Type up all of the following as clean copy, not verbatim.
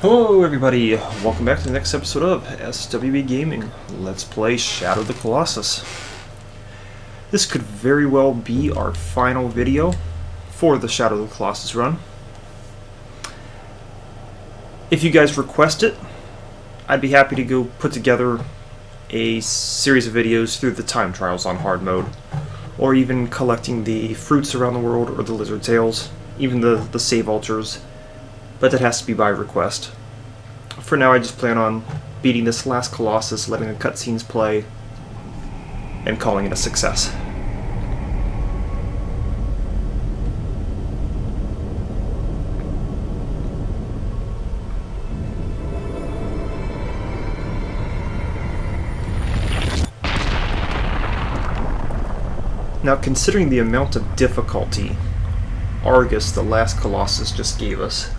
Hello everybody, welcome back to the next episode of SWB Gaming. Let's play Shadow of the Colossus. This could very well be our final video for the Shadow of the Colossus run. If you guys request it, I'd be happy to go put together a series of videos through the time trials on hard mode, or even collecting the fruits around the world or the lizard tails, even the save altars. But that has to be by request. For now, I just plan on beating this last Colossus, letting the cutscenes play, and calling it a success. Now, considering the amount of difficulty Argus, the last Colossus, just gave us,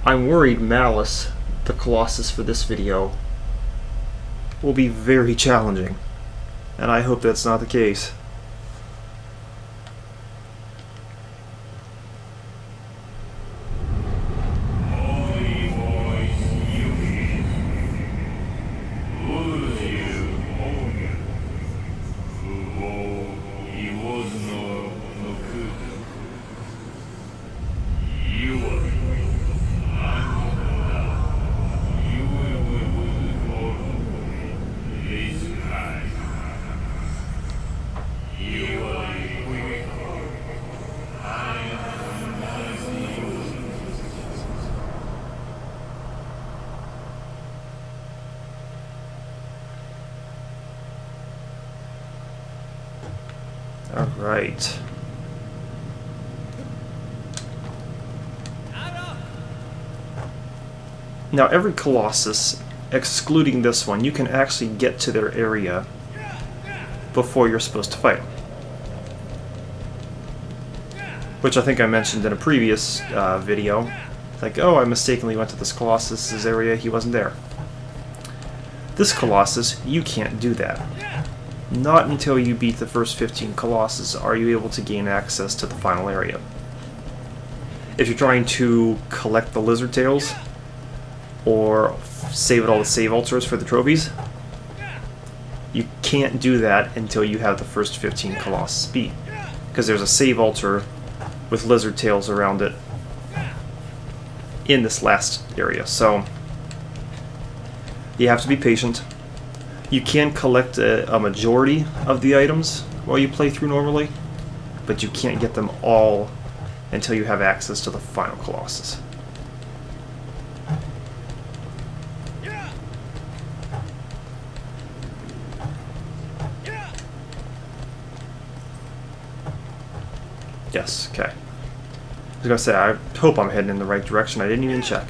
I'm worried Malus, the Colossus for this video, will be very challenging, and I hope that's not the case. Alright. Now every Colossus, excluding this one, you can actually get to their area before you're supposed to fight them. Which I think I mentioned in a previous video. Like, oh, I mistakenly went to this Colossus's area, he wasn't there. This Colossus, you can't do that. Not until you beat the first 15 Colossus are you able to gain access to the final area. If you're trying to collect the lizard tails, or save all the save altars for the trophies, you can't do that until you have the first 15 Colossus beat. Because there's a save altar with lizard tails around it in this last area, so you have to be patient. You can collect a majority of the items while you play through normally, but you can't get them all until you have access to the final Colossus. Yes, okay. I was gonna say, I hope I'm heading in the right direction. I didn't even check.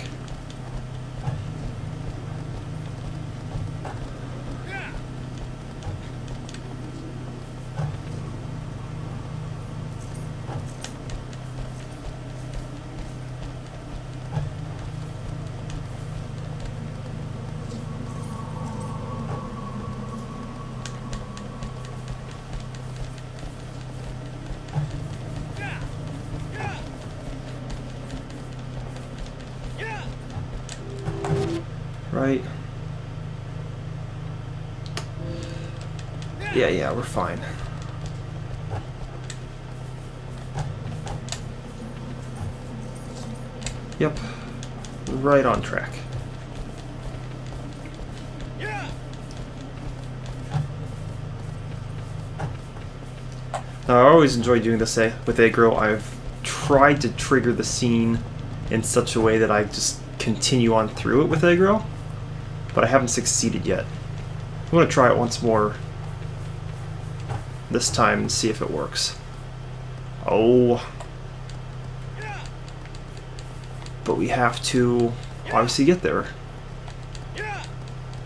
Right? Yeah, we're fine. Yep. Right on track. Now, I always enjoy doing this with aggro. I've tried to trigger the scene in such a way that I just continue on through it with aggro, but I haven't succeeded yet. I'm going to try it once more this time and see if it works. Oh. But we have to obviously get there.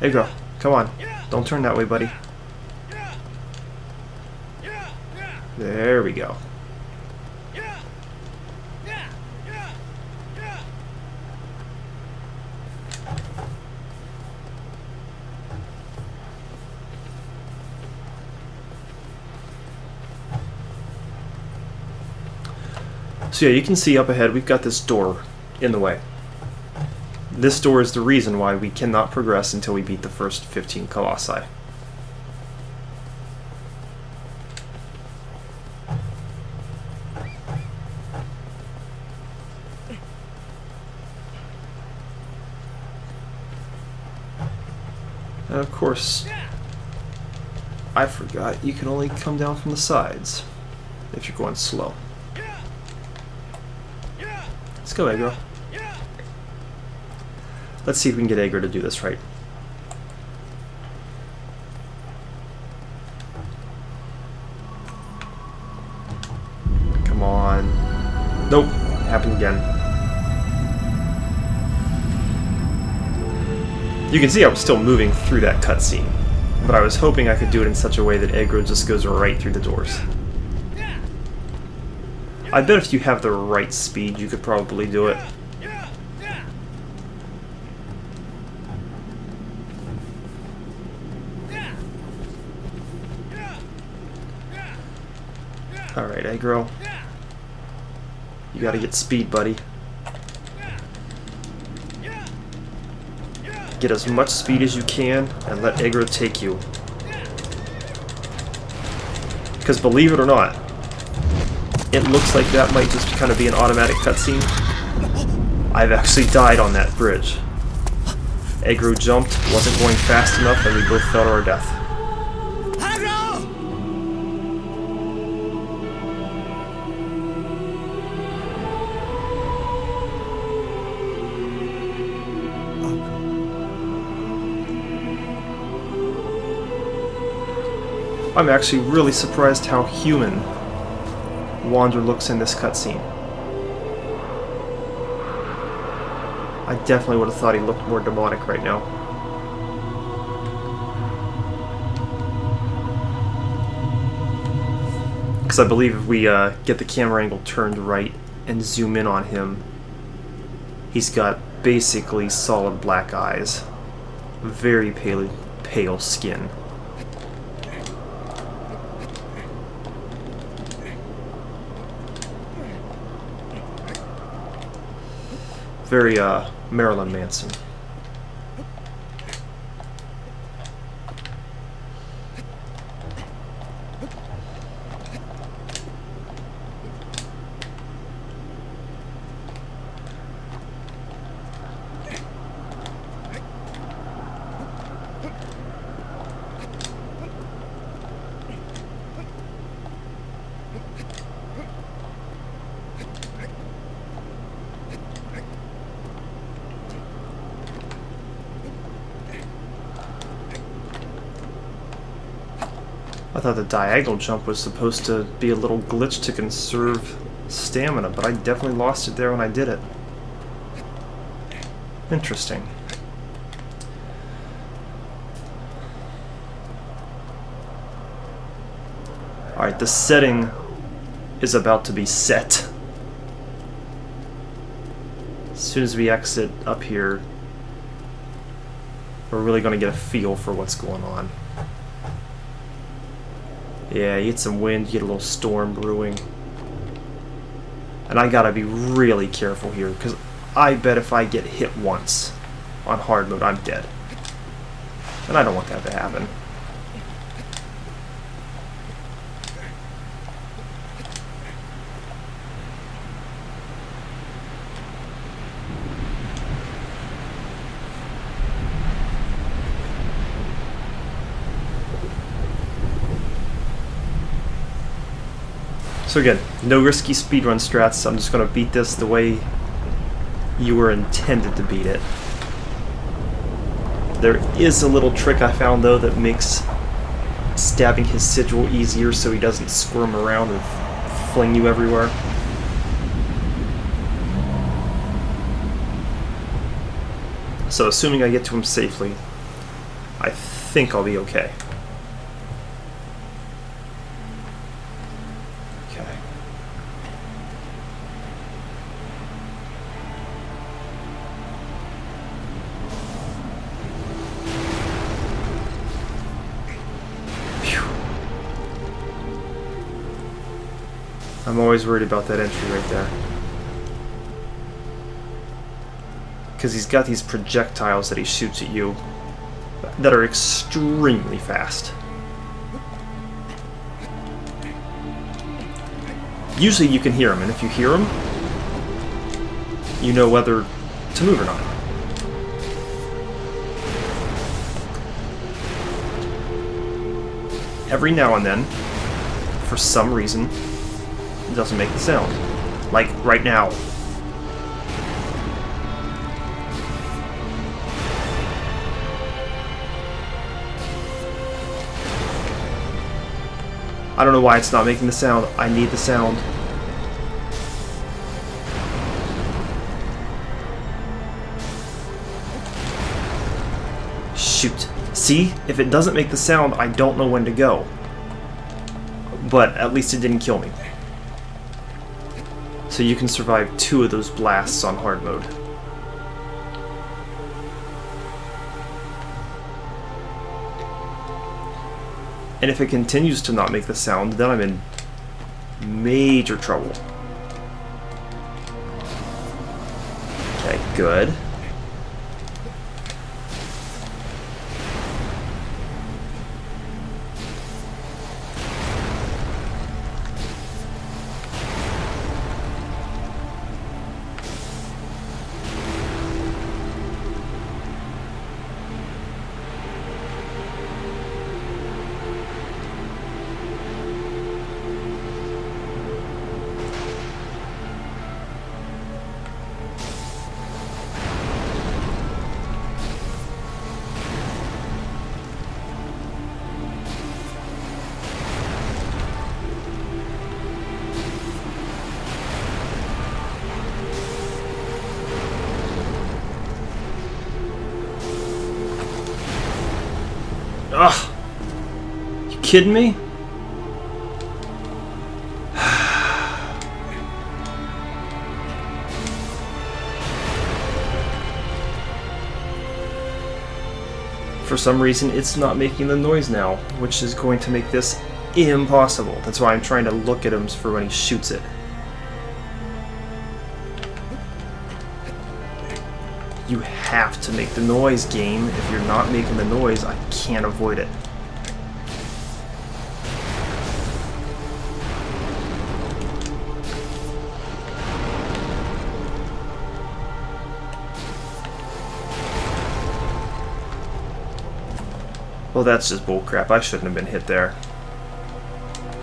Aggro, come on. Don't turn that way, buddy. There we go. So yeah, you can see up ahead we've got this door in the way. This door is the reason why we cannot progress until we beat the first 15 Colossi. And of course, I forgot you can only come down from the sides if you're going slow. Let's go, Aggro. Let's see if we can get Aggro to do this right. Come on. Nope. Happened again. You can see I was still moving through that cutscene, but I was hoping I could do it in such a way that Aggro just goes right through the doors. I bet if you have the right speed, you could probably do it. Alright, Aggro. You gotta get speed, buddy. Get as much speed as you can, and let Aggro take you. Because believe it or not, it looks like that might just kind of be an automatic cutscene. I've actually died on that bridge. Aggro jumped, wasn't going fast enough, and we both fell to our death. I'm actually really surprised how human Wander looks in this cutscene. I definitely would have thought he looked more demonic right now. Because I believe if we get the camera angle turned right and zoom in on him, he's got basically solid black eyes, very pale skin. Very, Marilyn Manson. I thought the diagonal jump was supposed to be a little glitch to conserve stamina, but I definitely lost it there when I did it. Interesting. Alright, the setting is about to be set. As soon as we exit up here, we're really going to get a feel for what's going on. Yeah, you get some wind, you get a little storm brewing. And I gotta be really careful here, because I bet if I get hit once on hard mode, I'm dead. And I don't want that to happen. So again, no risky speedrun strats. I'm just going to beat this the way you were intended to beat it. There is a little trick I found though that makes stabbing his sigil easier so he doesn't squirm around and fling you everywhere. So assuming I get to him safely, I think I'll be okay. I'm always worried about that entry right there. because he's got these projectiles that he shoots at you that are extremely fast. Usually you can hear them, and if you hear them, you know whether to move or not. Every now and then, for some reason, it doesn't make the sound. Like right now. I don't know why it's not making the sound. I need the sound. Shoot. See? If it doesn't make the sound, I don't know when to go. But at least it didn't kill me. So you can survive 2 of those blasts on hard mode. And if it continues to not make the sound, then I'm in major trouble. Okay, good. Ugh! You kidding me? For some reason, it's not making the noise now, which is going to make this impossible. That's why I'm trying to look at him for when he shoots it. You have to make the noise, game. If you're not making the noise, I can't avoid it. Well, that's just bullcrap. I shouldn't have been hit there.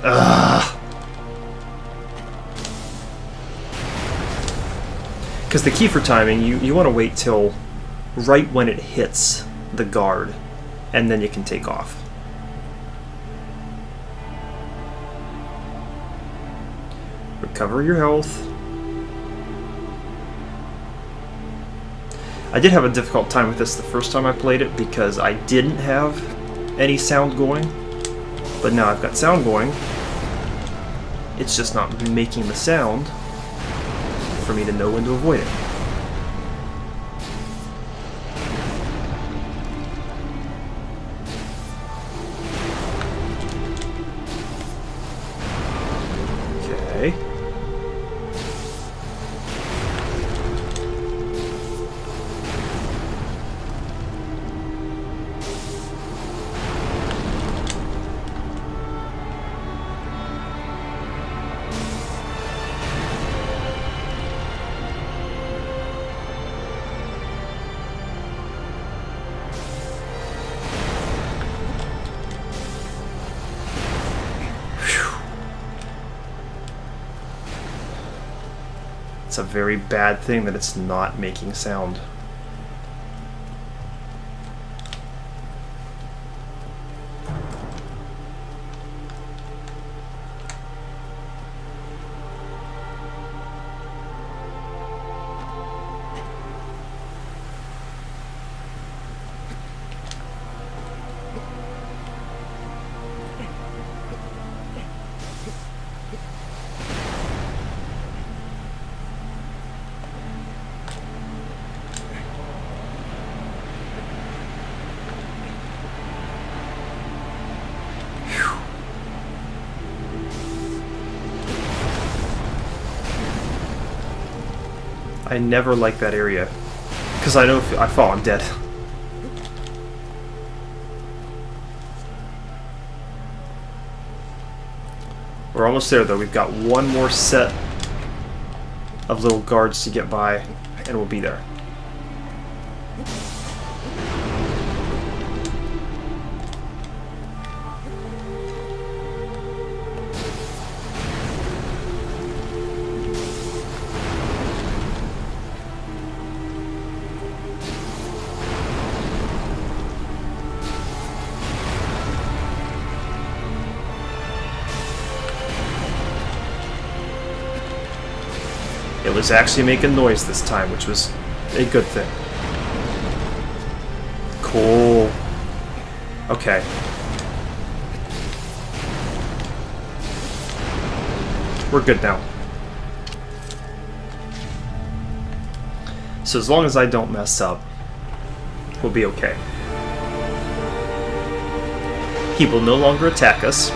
Ugh. Because the key for timing, you want to wait till right when it hits the guard, and then you can take off. Recover your health. I did have a difficult time with this the first time I played it because I didn't have any sound going, but now I've got sound going. It's just not making the sound for me to know when to avoid it. Okay. It's a very bad thing that it's not making sound. I never liked that area Because I know if I fall, I'm dead. We're almost there, though. We've got one more set of little guards to get by, and we'll be there. It was actually making noise this time, which was a good thing. Cool. Okay. We're good now. So as long as I don't mess up, we'll be okay. He will no longer attack us.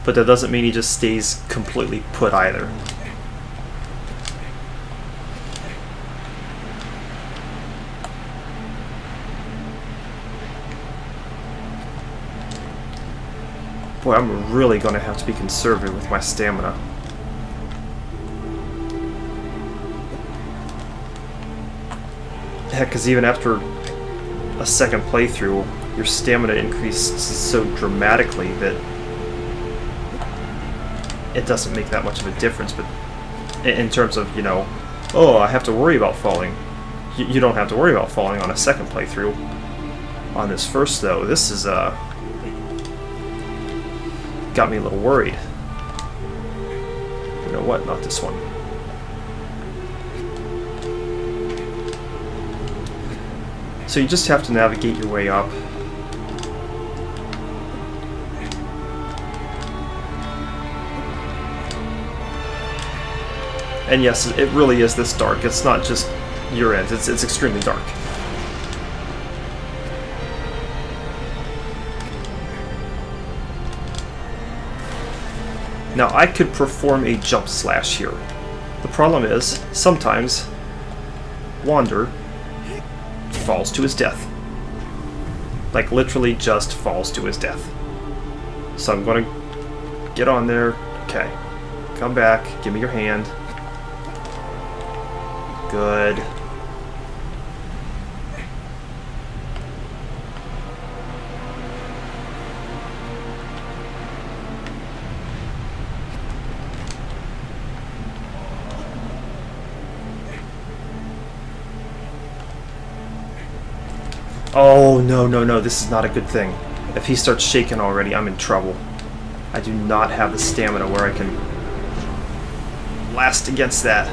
But that doesn't mean he just stays completely put either. Boy, I'm really going to have to be conservative with my stamina. Heck, because even after a second playthrough, your stamina increased so dramatically that it doesn't make that much of a difference. But in terms of, you know, oh, I have to worry about falling. You don't have to worry about falling on a second playthrough. On this first, though, this is, got me a little worried. You know what? Not this one. So you just have to navigate your way up. And yes, it really is this dark. It's not just your end. It's extremely dark. Now, I could perform a jump slash here. The problem is, sometimes, Wander falls to his death. Like, literally just falls to his death. So I'm going to get on there. Okay. Come back. Give me your hand. Good. Oh, no, no, no, this is not a good thing. If he starts shaking already, I'm in trouble. I do not have the stamina where I can last against that.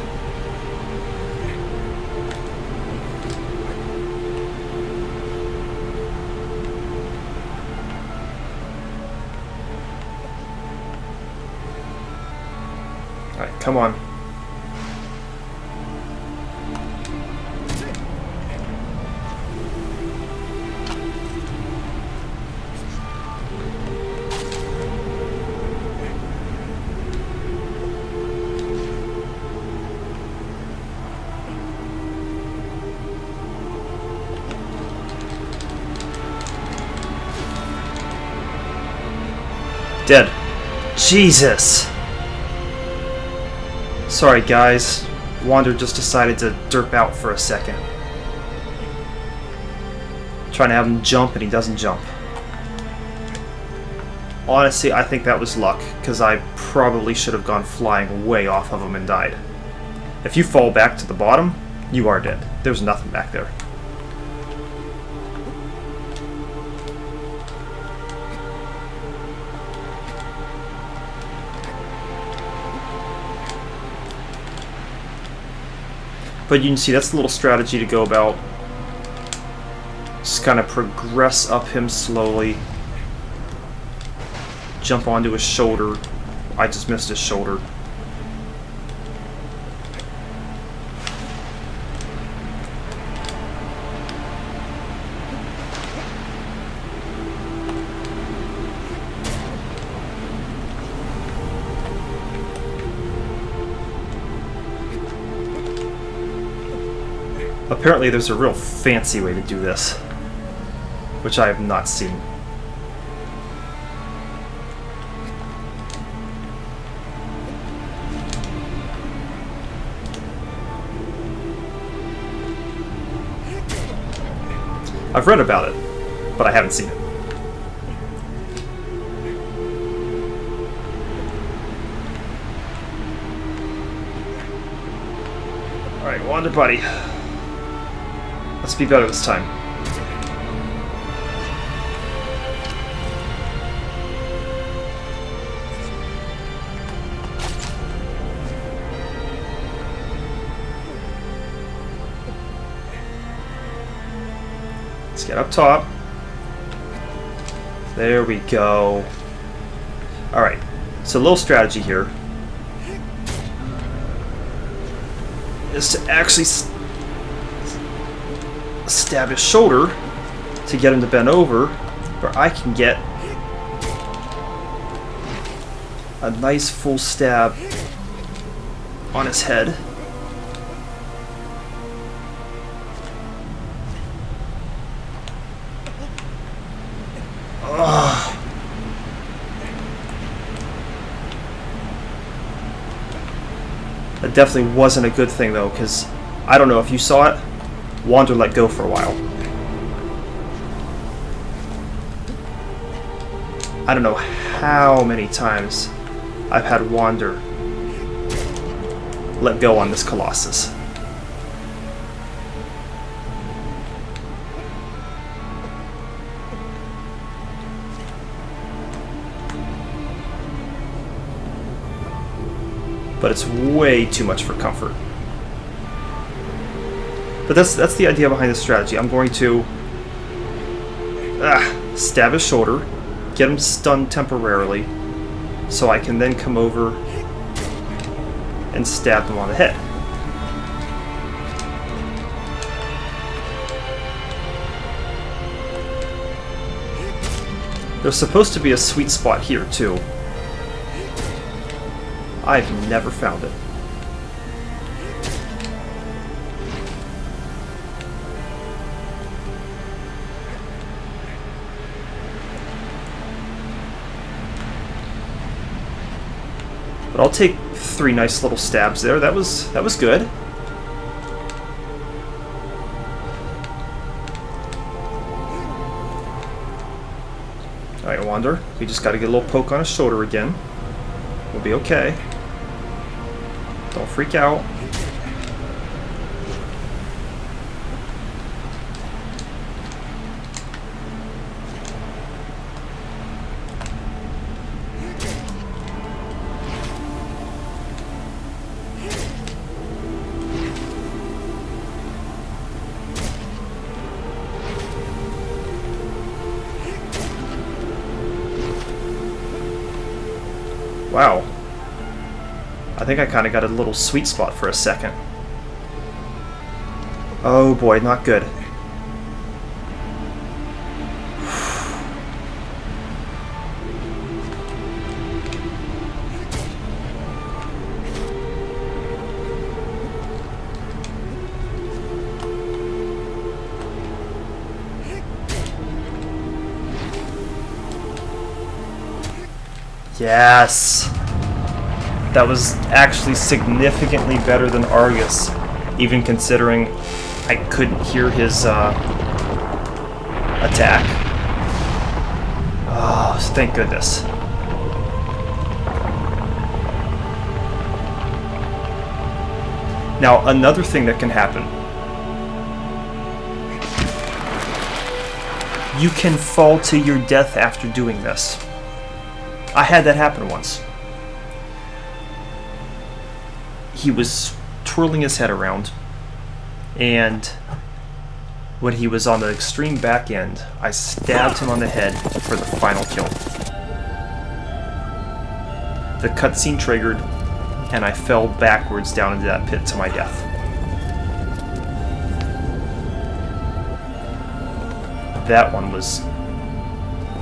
Alright, come on. Dead. Jesus! Sorry guys, Wander just decided to derp out for a second. Trying to have him jump and he doesn't jump. Honestly, I think that was luck, because I probably should have gone flying way off of him and died. If you fall back to the bottom, you are dead. There's nothing back there. But you can see that's the little strategy to go about. Just kind of progress up him slowly. Jump onto his shoulder. I just missed his shoulder. Apparently there's a real fancy way to do this, which I have not seen. I've read about it, but I haven't seen it. Alright, Wander Buddy. Let's be better this time. Let's get up top. There we go. Alright, so a little strategy here is to actually stab his shoulder to get him to bend over, where I can get a nice full stab on his head. That definitely wasn't a good thing though, because I don't know if you saw it, Wander let go for a while. I don't know how many times I've had Wander let go on this Colossus. But it's way too much for comfort. But that's the idea behind this strategy. I'm going to stab his shoulder, get him stunned temporarily, so I can then come over and stab him on the head. There's supposed to be a sweet spot here too. I've never found it. But I'll take 3 nice little stabs there. That was good. Alright, Wander. We just gotta get a little poke on his shoulder again. We'll be okay. Don't freak out. Wow. I think I kind of got a little sweet spot for a second. Oh boy, not good. Yes! That was actually significantly better than Argus, even considering I couldn't hear his attack. Oh, thank goodness. Now, another thing that can happen. You can fall to your death after doing this. I had that happen once. He was twirling his head around, and when he was on the extreme back end, I stabbed him on the head for the final kill. The cutscene triggered, and I fell backwards down into that pit to my death. That one was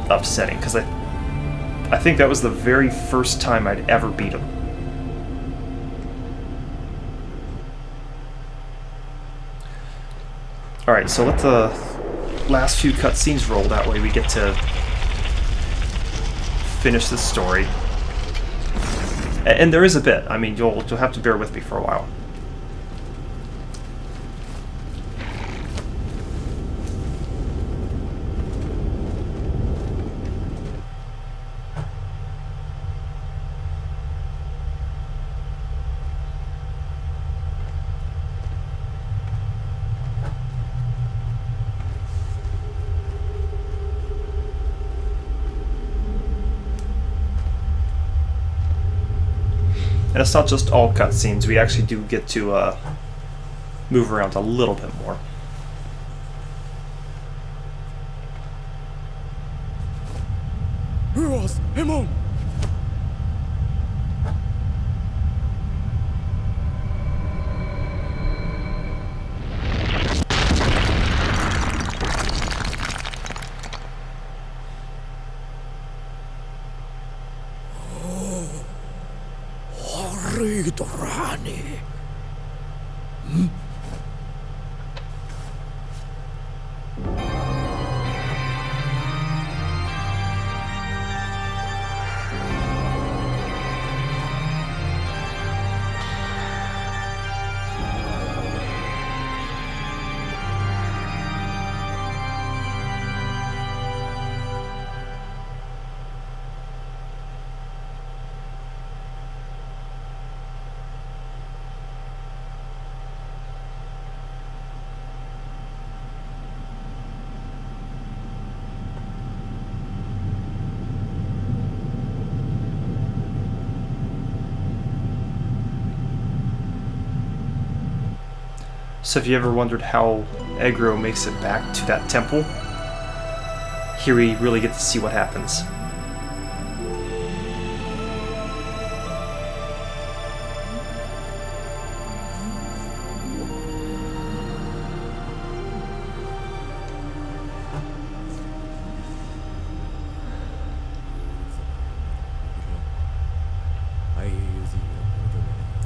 upsetting, because I think that was the very first time I'd ever beat him. Alright, so let the last few cutscenes roll, that way we get to finish this story. And there is a bit. I mean, you'll have to bear with me for a while. And it's not just all cutscenes, we actually do get to move around a little bit more. So if you ever wondered how Egro makes it back to that temple, here we really get to see what happens.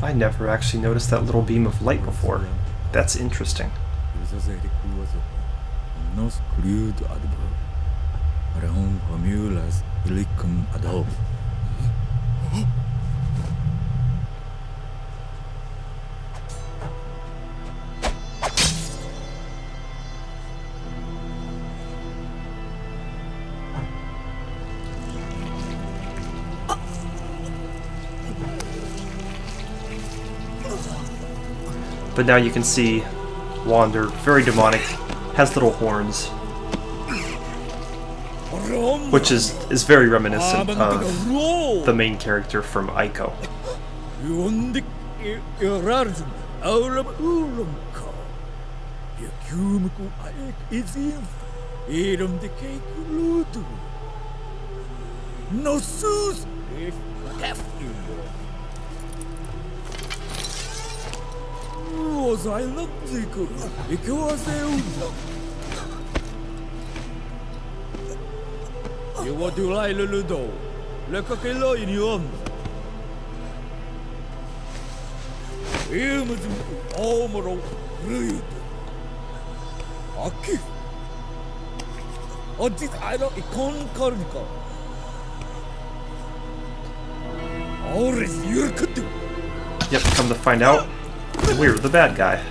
I never actually noticed that little beam of light before. That's interesting. But now you can see Wander, very demonic, has little horns, which is very reminiscent of the main character from Ico. Yep, come to find out, we're the bad guy.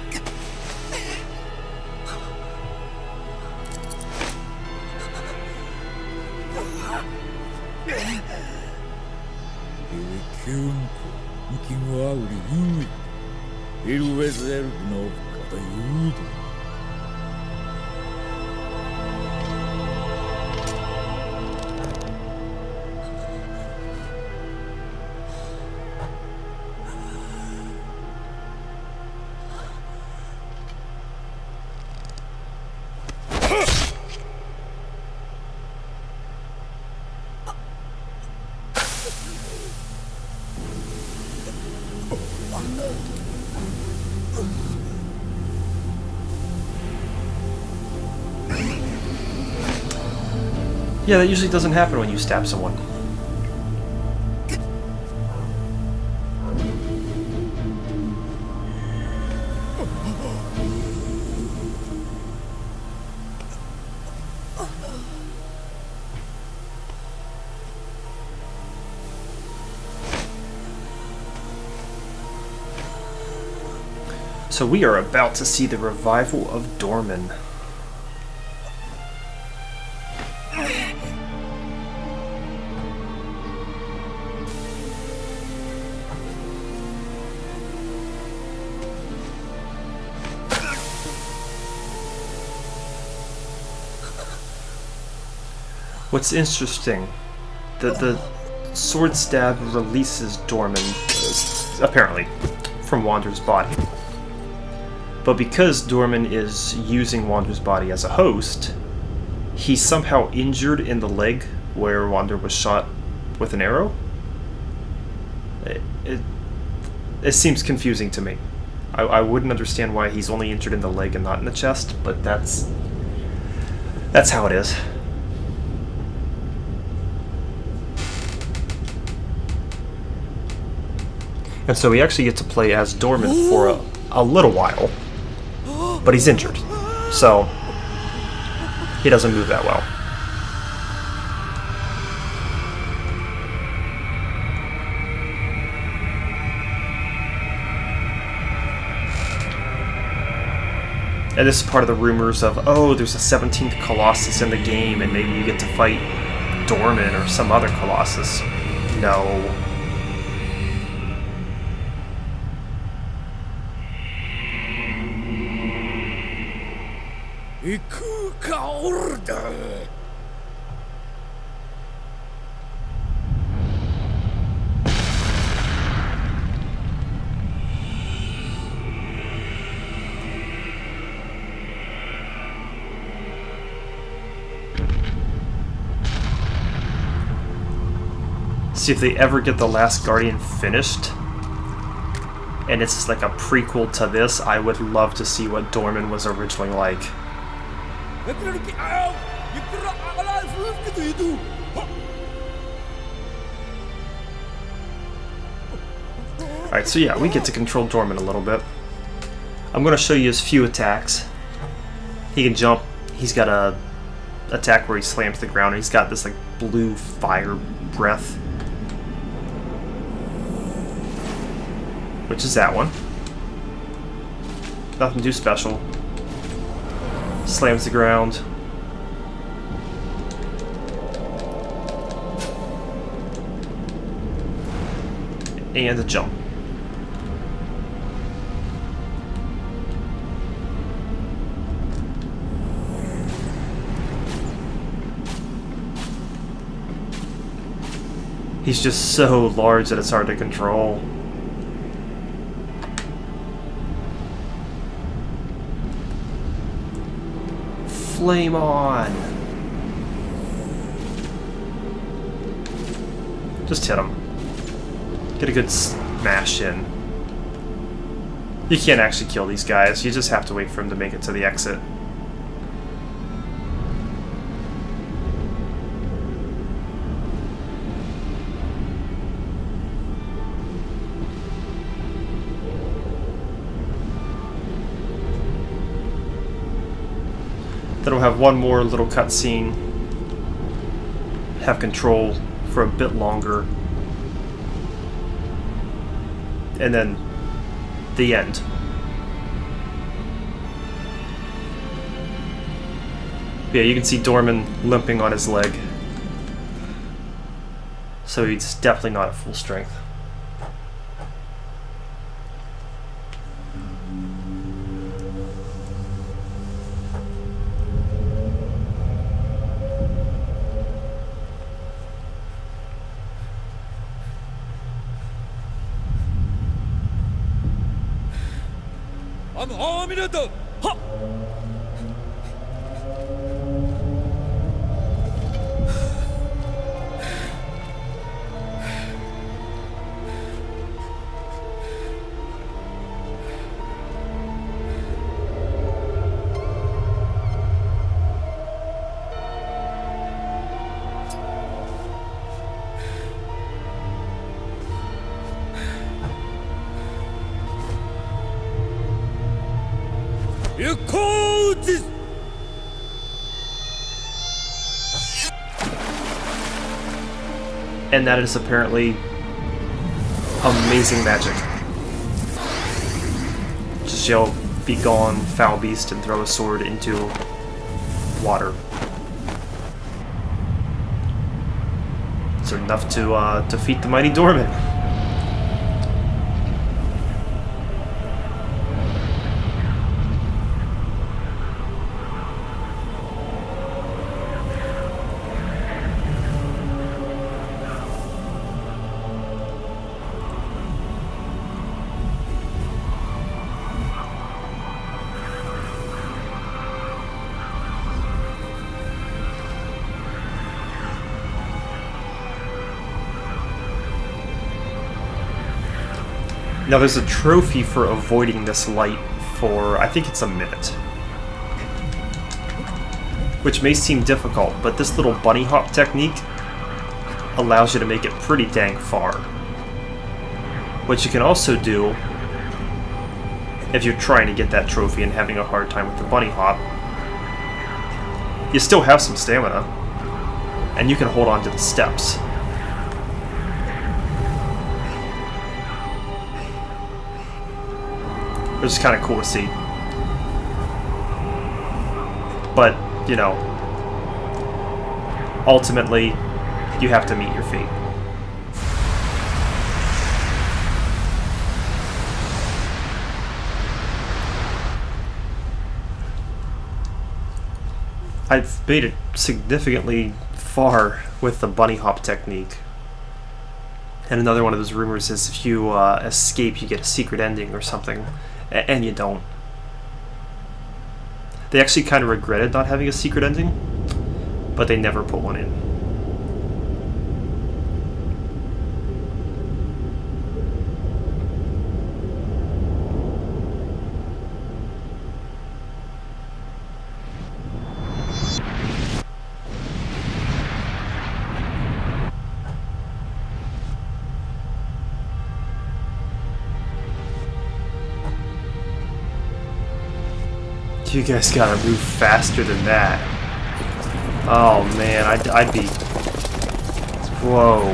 Yeah, that usually doesn't happen when you stab someone. So we are about to see the revival of Dorman. What's interesting, the sword stab releases Dorman, apparently, from Wander's body. But because Dorman is using Wander's body as a host, he's somehow injured in the leg where Wander was shot with an arrow. It seems confusing to me. I wouldn't understand why he's only injured in the leg and not in the chest, but that's how it is. And so we actually get to play as Dorman for a little while, but he's injured, so he doesn't move that well. And this is part of the rumors of, oh, there's a 17th Colossus in the game, and maybe you get to fight Dorman or some other Colossus. No. See if they ever get The Last Guardian finished, and it's like a prequel to this. I would love to see what Dorman was originally like. Alright, so yeah, we get to control Dorman a little bit. I'm going to show you his few attacks. He can jump. He's got a attack where he slams the ground, and he's got this like blue fire breath, which is that one. Nothing too special. Slams the ground. And a jump. He's just so large that it's hard to control. Flame on! Just hit him. Get a good smash in. You can't actually kill these guys, you just have to wait for him to make it to the exit. Then we'll have one more little cutscene, have control for a bit longer, and then the end. Yeah, you can see Dorman limping on his leg, so he's definitely not at full strength. And that is apparently amazing magic. Just she'll be gone, foul beast, and throw a sword into water. It's enough to defeat the mighty Dorman. Now there's a trophy for avoiding this light for, I think it's a minute. Which may seem difficult, but this little bunny hop technique allows you to make it pretty dang far. What you can also do, if you're trying to get that trophy and having a hard time with the bunny hop, you still have some stamina, and you can hold on to the steps. Which is kind of cool to see. But, you know, ultimately, you have to meet your fate. I've made it significantly far with the bunny hop technique. And another one of those rumors is if you escape, you get a secret ending or something. And you don't. They actually kind of regretted not having a secret ending, but they never put one in. You guys gotta move faster than that. Oh man, I'd be... Whoa.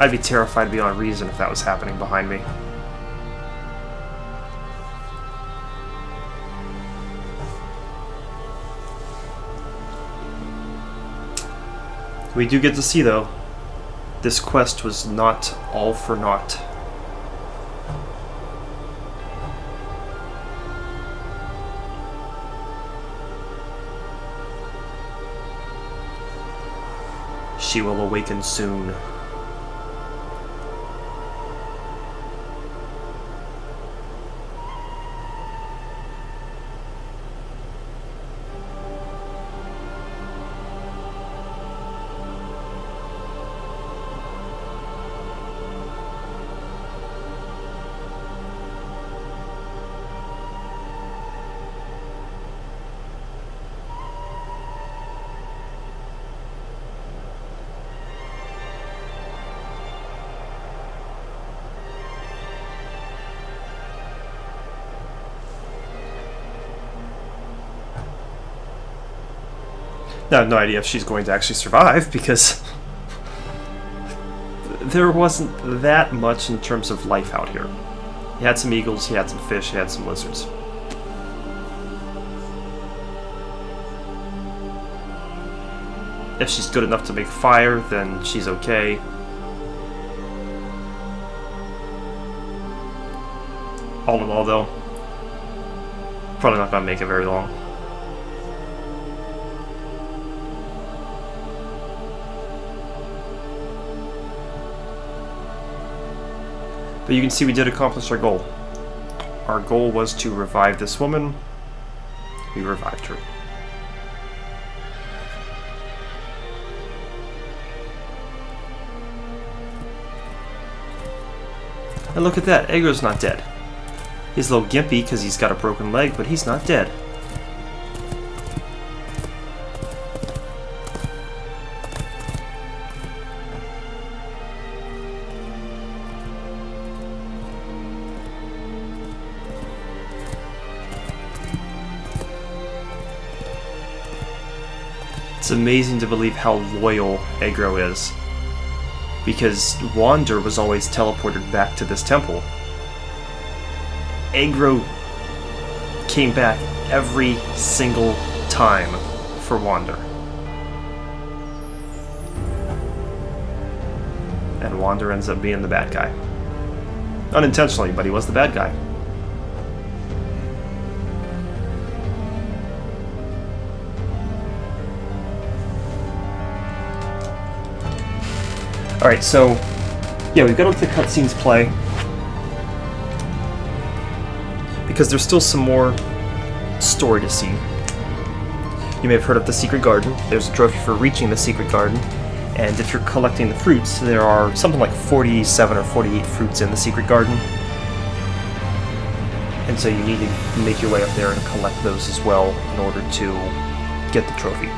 I'd be terrified beyond reason if that was happening behind me. We do get to see, though, this quest was not all for naught. She will awaken soon. I have no idea if she's going to actually survive, because there wasn't that much in terms of life out here. He had some eagles, he had some fish, he had some lizards. If she's good enough to make fire, then she's okay. All in all, though, probably not gonna make it very long. But you can see we did accomplish our goal. Our goal was to revive this woman. We revived her. And look at that, Eggro's not dead. He's a little gimpy because he's got a broken leg, but he's not dead. It's amazing to believe how loyal Aggro is. because Wander was always teleported back to this temple. Agro came back every single time for Wander. And Wander ends up being the bad guy. Unintentionally, but he was the bad guy. Alright, so, yeah, we've got to let the cutscenes play. Because there's still some more story to see. You may have heard of the Secret Garden. There's a trophy for reaching the Secret Garden. And if you're collecting the fruits, there are something like 47 or 48 fruits in the Secret Garden. And so you need to make your way up there and collect those as well in order to get the trophy.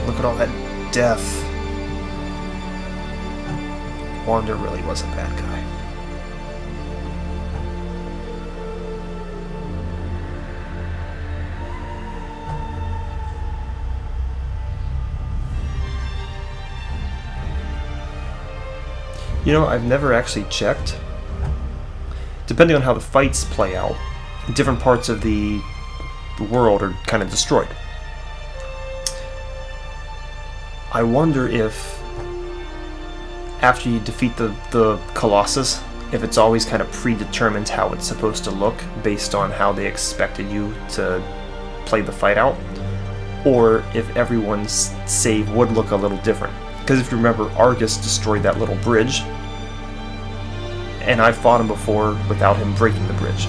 Look at all that death. Wander really was a bad guy. You know, I've never actually checked. Depending on how the fights play out, different parts of the world are kind of destroyed. I wonder if, after you defeat the Colossus, if it's always kind of predetermined how it's supposed to look based on how they expected you to play the fight out, or if everyone's save would look a little different. Because if you remember, Argus destroyed that little bridge, and I fought him before without him breaking the bridge.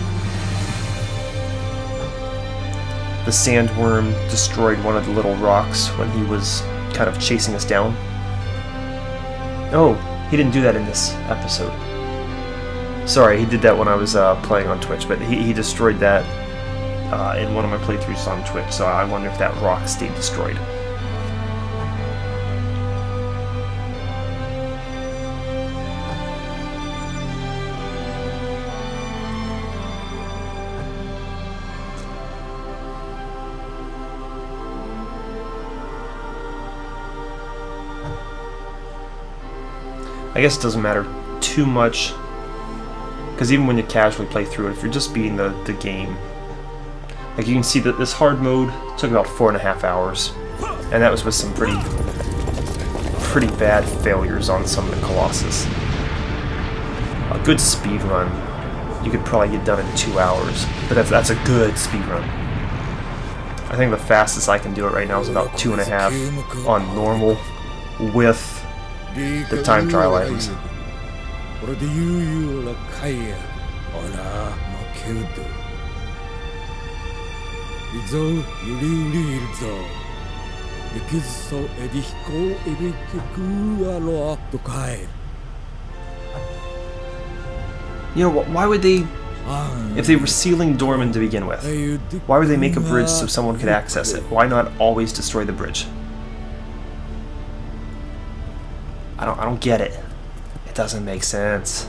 The sandworm destroyed one of the little rocks when he was kind of chasing us down. Oh, he didn't do that in this episode. Sorry, he did that when I was playing on Twitch, but he destroyed that in one of my playthroughs on Twitch, so I wonder if that rock stayed destroyed. I guess it doesn't matter too much, because even when you casually play through it, if you're just beating the game, like you can see that this hard mode took about 4.5 hours, and that was with some pretty bad failures on some of the Colossus. A good speed run, you could probably get done in 2 hours, but that's a good speed run. I think the fastest I can do it right now is about 2.5 on normal with the time trial items. You know, why would they, if they were sealing Dorman to begin with, why would they make a bridge so someone could access it? Why not always destroy the bridge? I don't get it. It doesn't make sense.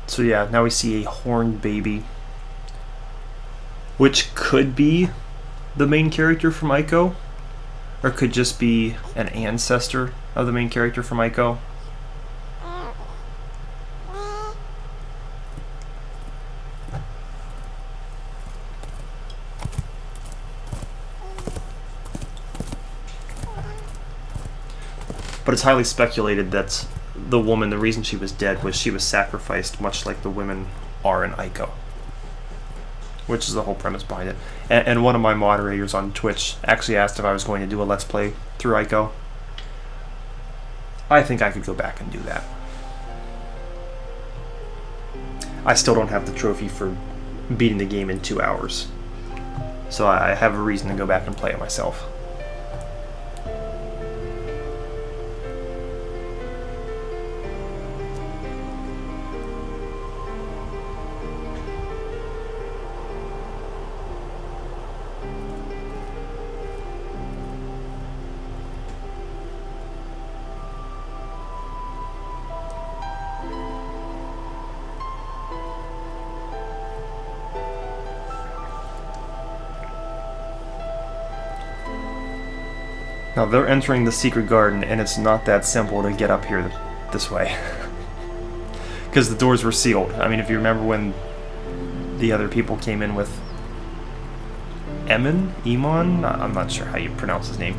So yeah, now we see a horned baby, which could be the main character from Ico, or could just be an ancestor of the main character from Ico. But it's highly speculated that the woman, the reason she was dead was she was sacrificed, much like the women are in Ico. Which is the whole premise behind it. And one of my moderators on Twitch actually asked if I was going to do a Let's Play through Ico. I think I could go back and do that. I still don't have the trophy for beating the game in 2 hours. So I have a reason to go back and play it myself. Now they're entering the secret garden, and it's not that simple to get up here this way. Because the doors were sealed. I mean, if you remember when the other people came in with Emon? I'm not sure how you pronounce his name.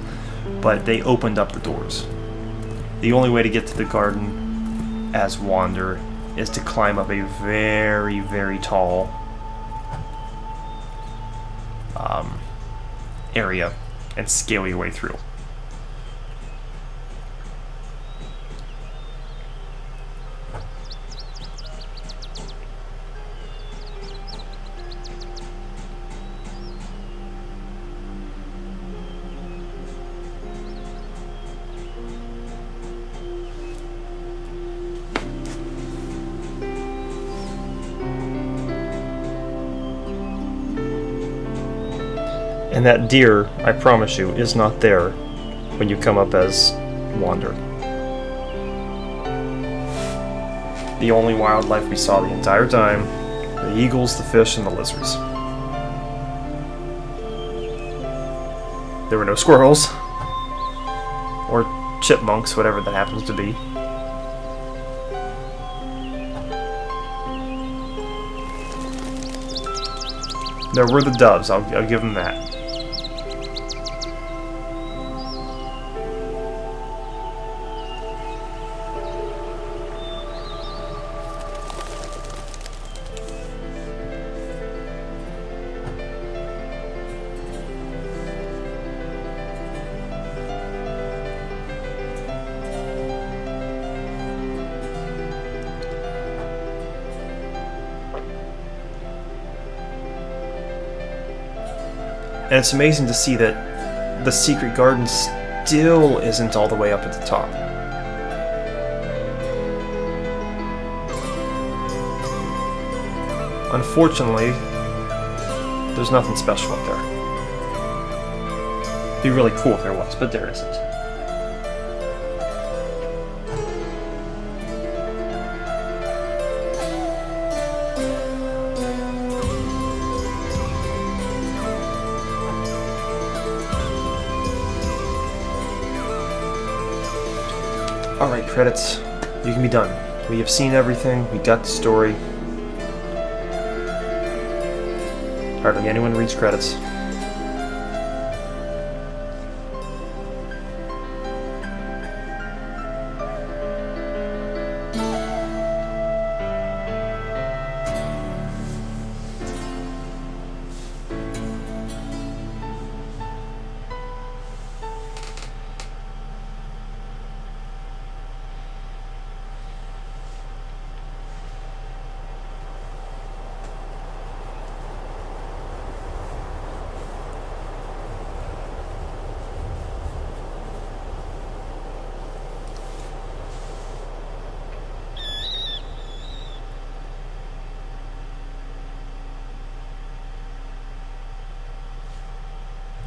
But they opened up the doors. The only way to get to the garden as Wander is to climb up a very, very tall area and scale your way through. And that deer, I promise you, is not there when you come up as Wander. The only wildlife we saw the entire time, the eagles, the fish, and the lizards. There were no squirrels, or chipmunks, whatever that happens to be. There were the doves, I'll give them that. And it's amazing to see that the secret garden still isn't all the way up at the top. Unfortunately, there's nothing special up there. It'd be really cool if there was, but there isn't. Alright, credits. You can be done. We have seen everything. We got the story. Hardly anyone reads credits.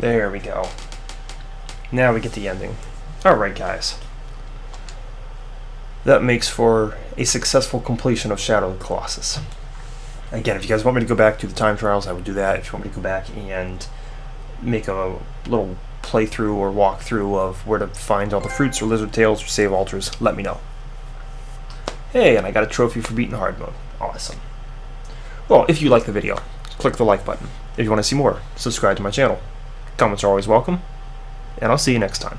There we go. Now we get the ending. Alright, guys. That makes for a successful completion of Shadow of the Colossus. Again, if you guys want me to go back to the time trials, I would do that. If you want me to go back and make a little playthrough or walkthrough of where to find all the fruits or lizard tails or save altars, let me know. Hey, and I got a trophy for beating hard mode. Awesome. Well, if you like the video, click the like button. If you want to see more, subscribe to my channel. Comments are always welcome, and I'll see you next time.